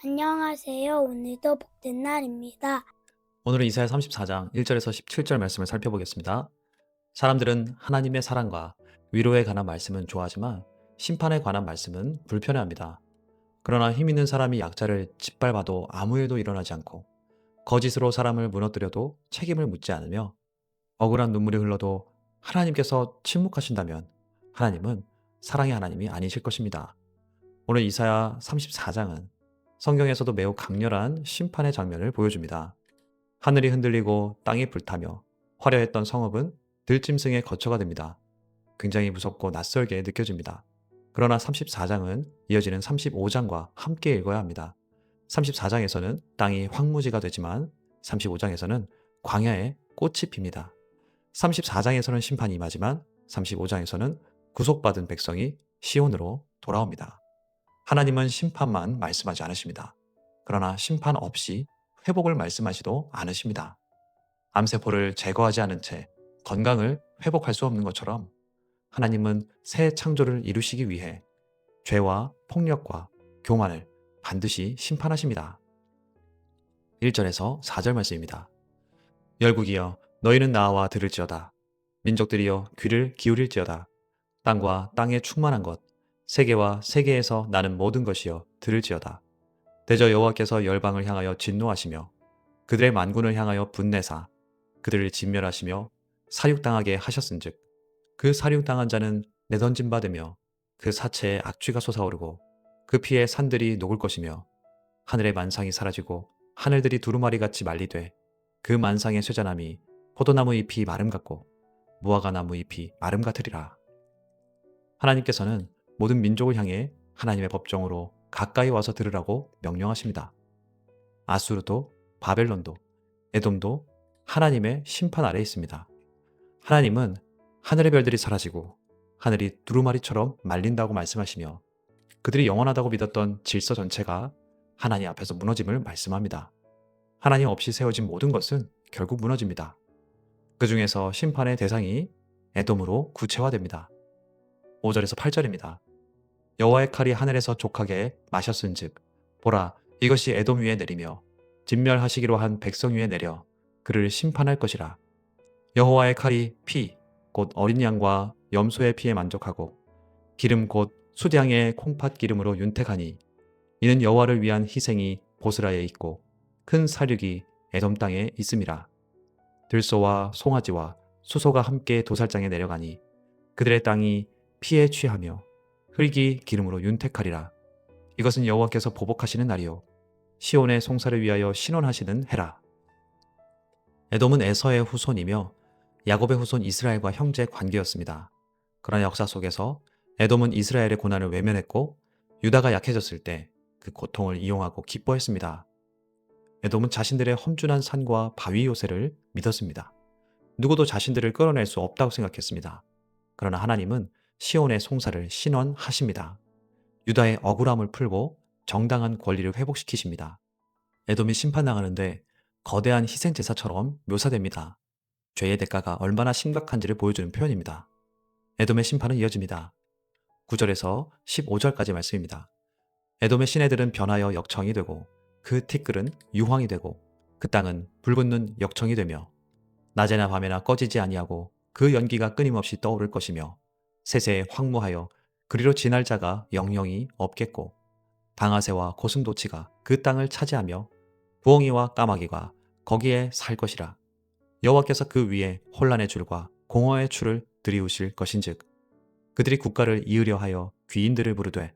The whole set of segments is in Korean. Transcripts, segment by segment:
안녕하세요. 오늘도 복된 날입니다. 오늘은 이사야 34장 1절에서 17절 말씀을 살펴보겠습니다. 사람들은 하나님의 사랑과 위로에 관한 말씀은 좋아하지만 심판에 관한 말씀은 불편해합니다. 그러나 힘 있는 사람이 약자를 짓밟아도 아무 일도 일어나지 않고 거짓으로 사람을 무너뜨려도 책임을 묻지 않으며 억울한 눈물이 흘러도 하나님께서 침묵하신다면 하나님은 사랑의 하나님이 아니실 것입니다. 오늘 이사야 34장은 성경에서도 매우 강렬한 심판의 장면을 보여줍니다. 하늘이 흔들리고 땅이 불타며 화려했던 성읍은 들짐승의 거처가 됩니다. 굉장히 무섭고 낯설게 느껴집니다. 그러나 34장은 이어지는 35장과 함께 읽어야 합니다. 34장에서는 땅이 황무지가 되지만 35장에서는 광야에 꽃이 핍니다. 34장에서는 심판이 임하지만 35장에서는 구속받은 백성이 시온으로 돌아옵니다. 하나님은 심판만 말씀하지 않으십니다. 그러나 심판 없이 회복을 말씀하지도 않으십니다. 암세포를 제거하지 않은 채 건강을 회복할 수 없는 것처럼 하나님은 새 창조를 이루시기 위해 죄와 폭력과 교만을 반드시 심판하십니다. 1절에서 4절 말씀입니다. 열국이여 너희는 나와 들을지어다. 민족들이여 귀를 기울일지어다. 땅과 땅에 충만한 것, 세계와 세계에서 나는 모든 것이여 들을지어다. 대저 여호와께서 열방을 향하여 진노하시며 그들의 만군을 향하여 분내사 그들을 진멸하시며 사륙당하게 하셨은즉 그 사륙당한 자는 내던진 바 되며 그 사체에 악취가 솟아오르고 그 피에 산들이 녹을 것이며 하늘의 만상이 사라지고 하늘들이 두루마리 같이 말리되 그 만상의 쇠자남이 포도나무 잎이 마름 같고 무화과 나무 잎이 마름 같으리라. 하나님께서는 모든 민족을 향해 하나님의 법정으로 가까이 와서 들으라고 명령하십니다. 아수르도 바벨론도 에돔도 하나님의 심판 아래 있습니다. 하나님은 하늘의 별들이 사라지고 하늘이 두루마리처럼 말린다고 말씀하시며 그들이 영원하다고 믿었던 질서 전체가 하나님 앞에서 무너짐을 말씀합니다. 하나님 없이 세워진 모든 것은 결국 무너집니다. 그 중에서 심판의 대상이 에돔으로 구체화됩니다. 5절에서 8절입니다. 여호와의 칼이 하늘에서 족하게 마셨은즉 보라 이것이 에돔 위에 내리며 진멸하시기로 한 백성 위에 내려 그를 심판할 것이라. 여호와의 칼이 피 곧 어린 양과 염소의 피에 만족하고 기름 곧 수량의 콩팥 기름으로 윤택하니 이는 여호와를 위한 희생이 보스라에 있고 큰 사륙이 에돔 땅에 있음이라. 들소와 송아지와 수소가 함께 도살장에 내려가니 그들의 땅이 피에 취하며 흙이 기름으로 윤택하리라. 이것은 여호와께서 보복하시는 날이요 시온의 송사를 위하여 신원하시는 해라. 에돔은 에서의 후손이며 야곱의 후손 이스라엘과 형제 관계였습니다. 그러나 역사 속에서 에돔은 이스라엘의 고난을 외면했고 유다가 약해졌을 때 그 고통을 이용하고 기뻐했습니다. 에돔은 자신들의 험준한 산과 바위 요새를 믿었습니다. 누구도 자신들을 끌어낼 수 없다고 생각했습니다. 그러나 하나님은 시온의 송사를 신원하십니다. 유다의 억울함을 풀고 정당한 권리를 회복시키십니다. 에돔이 심판당하는데 거대한 희생제사처럼 묘사됩니다. 죄의 대가가 얼마나 심각한지를 보여주는 표현입니다. 에돔의 심판은 이어집니다. 9절에서 15절까지 말씀입니다. 에돔의 시내들은 변하여 역청이 되고 그 티끌은 유황이 되고 그 땅은 불붙는 역청이 되며 낮에나 밤에나 꺼지지 아니하고 그 연기가 끊임없이 떠오를 것이며 세세에 황무하여 그리로 지날 자가 영영이 없겠고 방아새와 고슴도치가 그 땅을 차지하며 부엉이와 까마귀가 거기에 살 것이라. 여호와께서 그 위에 혼란의 줄과 공허의 줄을 들이우실 것인즉 그들이 국가를 이으려 하여 귀인들을 부르되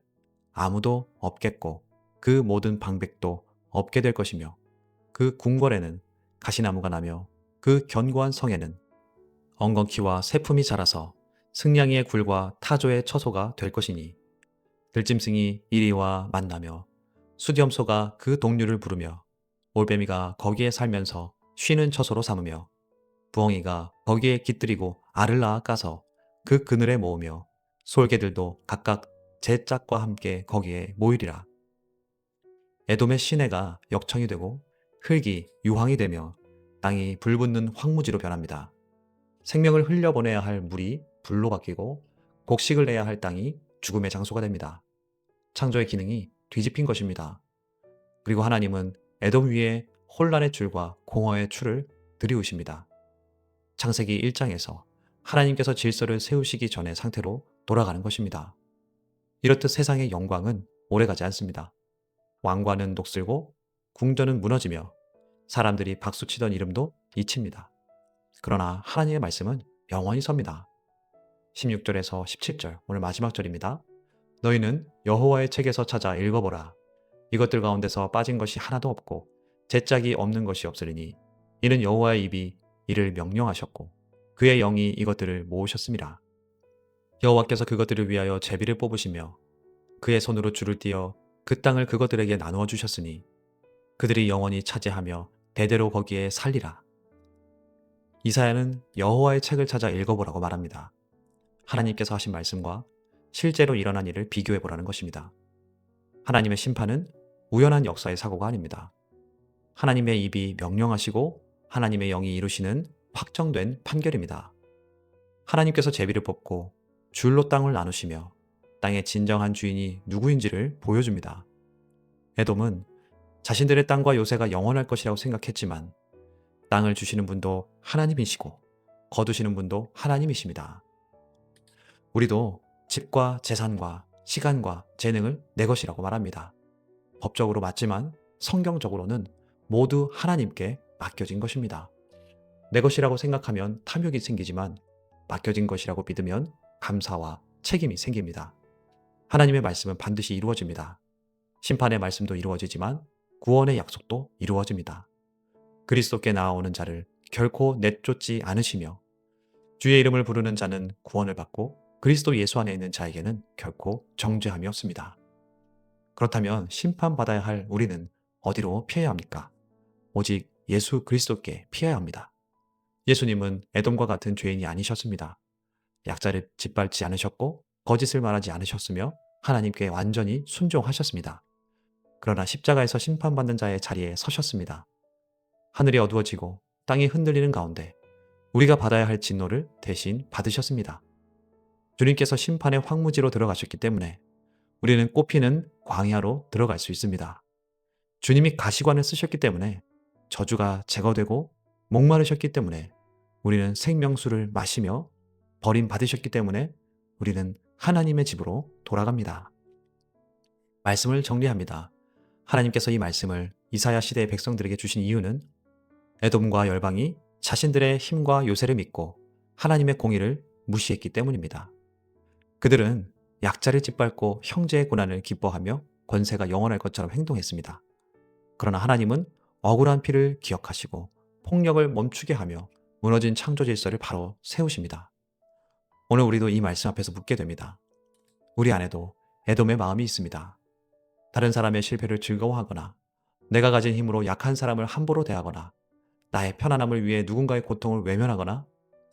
아무도 없겠고 그 모든 방백도 없게 될 것이며 그 궁궐에는 가시나무가 나며 그 견고한 성에는 엉겅퀴와 새품이 자라서 승냥이의 굴과 타조의 처소가 될 것이니 들짐승이 이리와 만나며 수염소가 그 동류를 부르며 올빼미가 거기에 살면서 쉬는 처소로 삼으며 부엉이가 거기에 깃들이고 알을 낳아 까서 그 그늘에 모으며 솔개들도 각각 제 짝과 함께 거기에 모이리라. 에돔의 시내가 역청이 되고 흙이 유황이 되며 땅이 불붙는 황무지로 변합니다. 생명을 흘려보내야 할 물이 불로 바뀌고 곡식을 내야 할 땅이 죽음의 장소가 됩니다. 창조의 기능이 뒤집힌 것입니다. 그리고 하나님은 에돔 위에 혼란의 줄과 공허의 줄을 들이우십니다. 창세기 1장에서 하나님께서 질서를 세우시기 전의 상태로 돌아가는 것입니다. 이렇듯 세상의 영광은 오래가지 않습니다. 왕관은 녹슬고 궁전은 무너지며 사람들이 박수치던 이름도 잊힙니다. 그러나 하나님의 말씀은 영원히 섭니다. 16절에서 17절, 오늘 마지막 절입니다. 너희는 여호와의 책에서 찾아 읽어보라. 이것들 가운데서 빠진 것이 하나도 없고 제짝이 없는 것이 없으리니 이는 여호와의 입이 이를 명령하셨고 그의 영이 이것들을 모으셨습니다. 여호와께서 그것들을 위하여 제비를 뽑으시며 그의 손으로 줄을 띄어 그 땅을 그것들에게 나누어 주셨으니 그들이 영원히 차지하며 대대로 거기에 살리라. 이사야는 여호와의 책을 찾아 읽어보라고 말합니다. 하나님께서 하신 말씀과 실제로 일어난 일을 비교해 보라는 것입니다. 하나님의 심판은 우연한 역사의 사고가 아닙니다. 하나님의 입이 명령하시고 하나님의 영이 이루시는 확정된 판결입니다. 하나님께서 제비를 뽑고 줄로 땅을 나누시며 땅의 진정한 주인이 누구인지를 보여줍니다. 에돔은 자신들의 땅과 요새가 영원할 것이라고 생각했지만 땅을 주시는 분도 하나님이시고 거두시는 분도 하나님이십니다. 우리도 집과 재산과 시간과 재능을 내 것이라고 말합니다. 법적으로 맞지만 성경적으로는 모두 하나님께 맡겨진 것입니다. 내 것이라고 생각하면 탐욕이 생기지만 맡겨진 것이라고 믿으면 감사와 책임이 생깁니다. 하나님의 말씀은 반드시 이루어집니다. 심판의 말씀도 이루어지지만 구원의 약속도 이루어집니다. 그리스도께 나아오는 자를 결코 내쫓지 않으시며 주의 이름을 부르는 자는 구원을 받고 그리스도 예수 안에 있는 자에게는 결코 정죄함이 없습니다. 그렇다면 심판받아야 할 우리는 어디로 피해야 합니까? 오직 예수 그리스도께 피해야 합니다. 예수님은 에돔과 같은 죄인이 아니셨습니다. 약자를 짓밟지 않으셨고 거짓을 말하지 않으셨으며 하나님께 완전히 순종하셨습니다. 그러나 십자가에서 심판받는 자의 자리에 서셨습니다. 하늘이 어두워지고 땅이 흔들리는 가운데 우리가 받아야 할 진노를 대신 받으셨습니다. 주님께서 심판의 황무지로 들어가셨기 때문에 우리는 꽃피는 광야로 들어갈 수 있습니다. 주님이 가시관을 쓰셨기 때문에 저주가 제거되고 목마르셨기 때문에 우리는 생명수를 마시며 버림받으셨기 때문에 우리는 하나님의 집으로 돌아갑니다. 말씀을 정리합니다. 하나님께서 이 말씀을 이사야 시대의 백성들에게 주신 이유는 에돔과 열방이 자신들의 힘과 요새를 믿고 하나님의 공의를 무시했기 때문입니다. 그들은 약자를 짓밟고 형제의 고난을 기뻐하며 권세가 영원할 것처럼 행동했습니다. 그러나 하나님은 억울한 피를 기억하시고 폭력을 멈추게 하며 무너진 창조 질서를 바로 세우십니다. 오늘 우리도 이 말씀 앞에서 묻게 됩니다. 우리 안에도 에돔의 마음이 있습니다. 다른 사람의 실패를 즐거워하거나 내가 가진 힘으로 약한 사람을 함부로 대하거나 나의 편안함을 위해 누군가의 고통을 외면하거나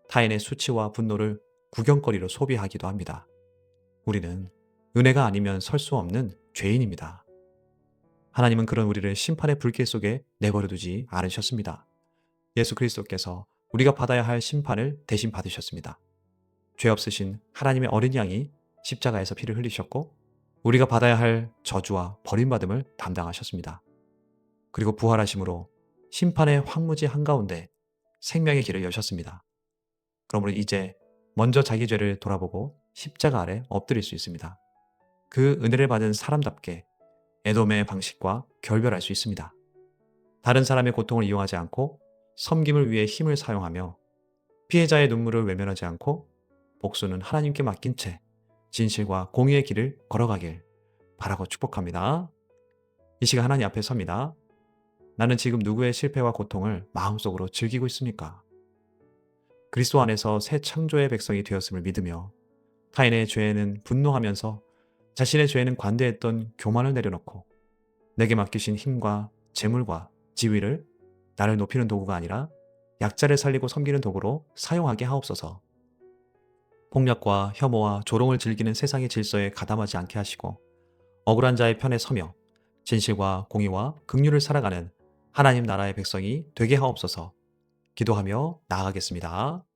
타인의 수치와 분노를 구경거리로 소비하기도 합니다. 우리는 은혜가 아니면 설 수 없는 죄인입니다. 하나님은 그런 우리를 심판의 불길 속에 내버려 두지 않으셨습니다. 예수 그리스도께서 우리가 받아야 할 심판을 대신 받으셨습니다. 죄 없으신 하나님의 어린 양이 십자가에서 피를 흘리셨고 우리가 받아야 할 저주와 버림받음을 담당하셨습니다. 그리고 부활하심으로 심판의 황무지 한가운데 생명의 길을 여셨습니다. 그럼 우리 이제 먼저 자기 죄를 돌아보고 십자가 아래 엎드릴 수 있습니다. 그 은혜를 받은 사람답게 에돔의 방식과 결별할 수 있습니다. 다른 사람의 고통을 이용하지 않고 섬김을 위해 힘을 사용하며 피해자의 눈물을 외면하지 않고 복수는 하나님께 맡긴 채 진실과 공의의 길을 걸어가길 바라고 축복합니다. 이 시간 하나님 앞에 섭니다. 나는 지금 누구의 실패와 고통을 마음속으로 즐기고 있습니까? 그리스도 안에서 새 창조의 백성이 되었음을 믿으며 타인의 죄에는 분노하면서 자신의 죄에는 관대했던 교만을 내려놓고 내게 맡기신 힘과 재물과 지위를 나를 높이는 도구가 아니라 약자를 살리고 섬기는 도구로 사용하게 하옵소서. 폭력과 혐오와 조롱을 즐기는 세상의 질서에 가담하지 않게 하시고 억울한 자의 편에 서며 진실과 공의와 긍휼을 살아가는 하나님 나라의 백성이 되게 하옵소서. 기도하며 나아가겠습니다.